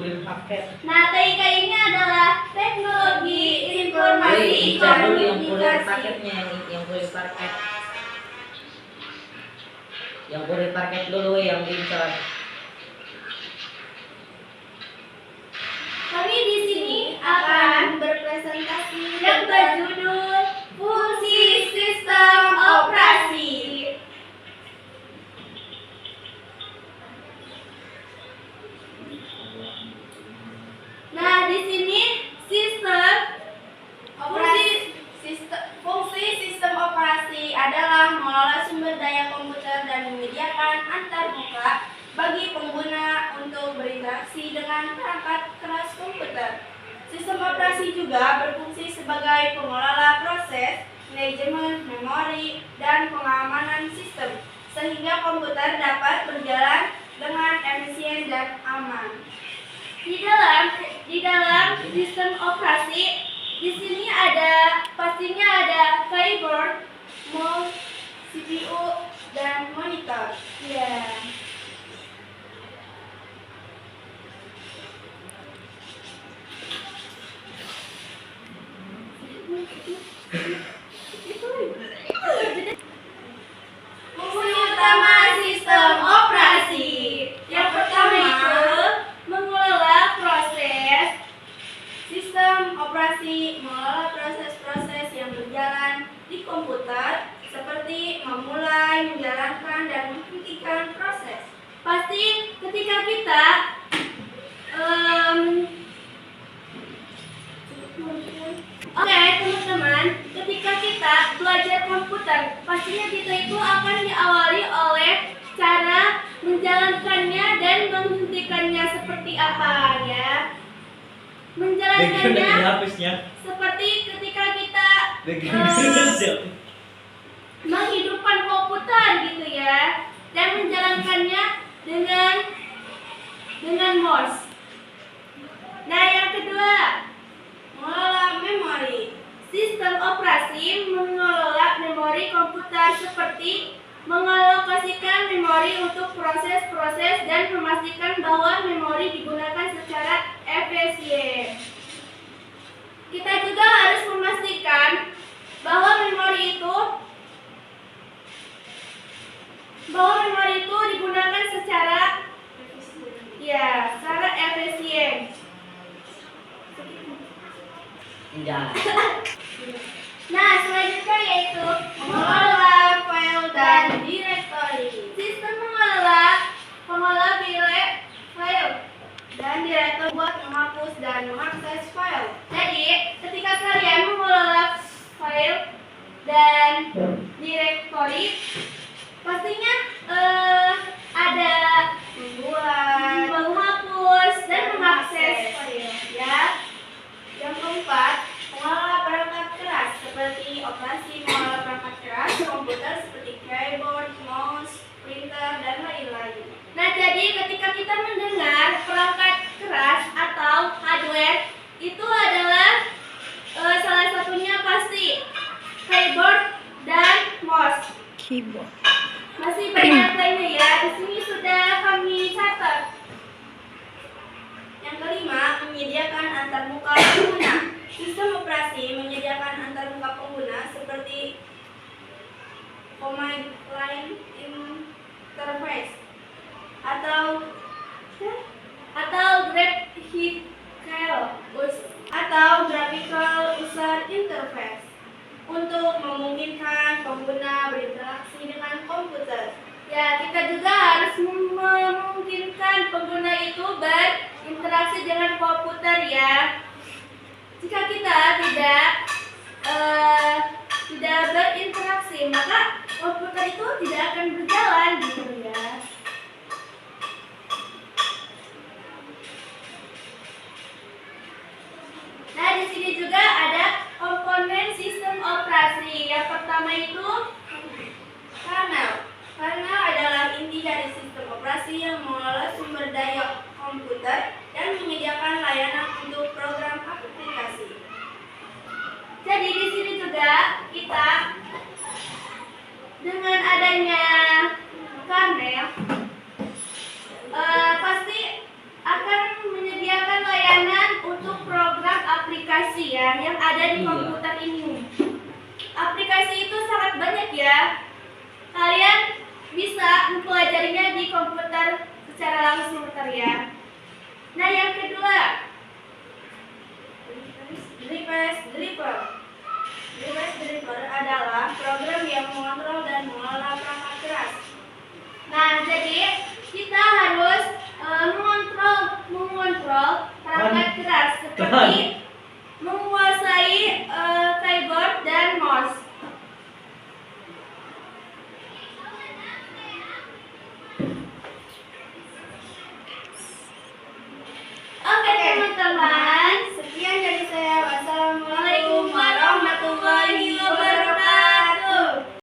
kurir paket. Nah, TIK ini adalah teknologi informasi Yang kurir komunikasi. paketnya, yang kurir paket. Yang kurir paket dulu yang diinstal. Kami di sini akan berpresentasi yang berjudul fungsi sistem operasi. Nah, di sini fungsi sistem operasi adalah mengelola sumber daya komputer dan menyediakan antarmuka bagi pengguna untuk berinteraksi dengan perangkat keras komputer. Sistem operasi juga berfungsi sebagai pengelola proses, manajemen, memori, dan pengamanan sistem, sehingga komputer dapat berjalan dengan efisien dan aman. Di dalam sistem operasi, di sini pastinya ada keyboard, mouse, CPU, dan monitor. Ya. Fungsi utama sistem operasi. Yang pertama itu mengelola proses. Sistem operasi mengelola proses-proses yang berjalan di komputer seperti memulai, menjalankan, dan menghentikan proses. Pasti ketika kita Oke, teman-teman, ketika kita belajar komputer, pastinya kita itu akan diawali oleh cara menjalankannya dan menghentikannya seperti apa ya. Menjalankannya seperti ketika kita menghidupkan komputer gitu ya, dan menjalankannya dengan mouse. Nah, yang kedua, mengelola memori. Sistem operasi mengelola memori komputer seperti mengalokasikan memori untuk proses-proses dan memastikan bahwa memori digunakan secara efisien. Kita juga harus memastikan bahwa memori itu digunakan secara efisien. Nah, selanjutnya yaitu mengelola file dan directory. Sistem mengelola file dan directory buat menghapus dan mengakses file. Jadi, ketika kalian mengelola file dan directory, pastinya ada membuat, menghapus, dan mengakses file ya. Yang keempat, mengelola perangkat keras seperti operasi mengelola perangkat keras komputer seperti keyboard, mouse, printer, dan lain-lain. Nah, jadi ketika kita mendengar perangkat keras atau hardware, itu adalah salah satunya pasti keyboard dan mouse. Keyboard. Masih banyak lainnya ya. Di sini sudah kami catat. Yang kelima, menyediakan antarmuka pengguna. Sistem operasi menyediakan antarmuka pengguna seperti command line interface atau graphical user interface untuk memungkinkan pengguna berinteraksi dengan komputer. Ya, kita juga harus memungkinkan pengguna itu berinteraksi dengan komputer ya. Jika kita tidak berinteraksi, maka komputer itu tidak akan berjalan gitu ya. Nah, di sini juga ada komponen sistem operasi. Yang pertama itu kernel. Kernel adalah inti dari sistem operasi yang mengelola sumber daya komputer dan menyediakan layanan untuk program aplikasi. Jadi di sini juga kita dengan adanya kernel pasti akan menyediakan aplikasi ya yang ada di Iya. komputer ini. Aplikasi itu sangat banyak ya. Kalian bisa mempelajarinya di komputer secara langsung ya. Nah, yang kedua, Device Driver. Device Driver adalah program yang mengontrol dan mengelola perangkat keras. Nah, jadi kita harus mengontrol perangkat keras seperti